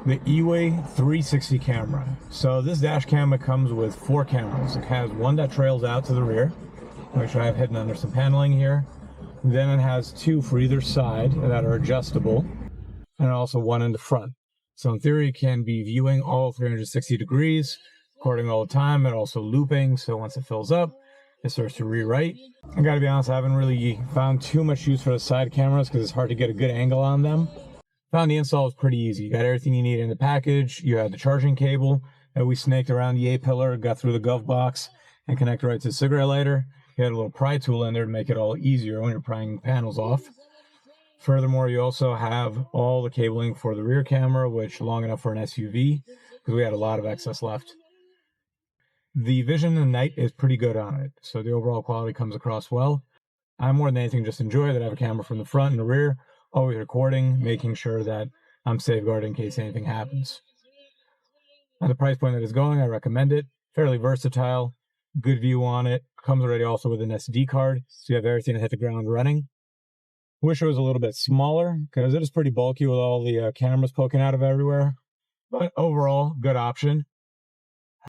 the IIWEY 360 camera. So this dash cam, it comes with 4 cameras. It has one that trails out to the rear, which I have hidden under some paneling here. Then it has 2 for either side that are adjustable, and also one in the front. So in theory, it can be viewing all 360 degrees, recording all the time, and also looping. So once it fills up, it starts to rewrite. I gotta be honest, I haven't really found too much use for the side cameras because it's hard to get a good angle on them. Found the install was pretty easy. You got everything you need in the package. You had the charging cable that we snaked around the A-pillar, got through the glove box, and connected right to the cigarette lighter. You had a little pry tool in there to make it all easier when you're prying panels off. Furthermore, you also have all the cabling for the rear camera, which long enough for an SUV, because we had a lot of excess left. The vision in the night is pretty good on it, so the overall quality comes across well. I more than anything just enjoy that I have a camera from the front and the rear, always recording, making sure that I'm safeguarded in case anything happens. At the price point that it's going, I recommend it. Fairly versatile, good view on it. Comes already also with an SD card, so you have everything to hit the ground running. Wish it was a little bit smaller, because it is pretty bulky with all the cameras poking out of everywhere. But overall, good option.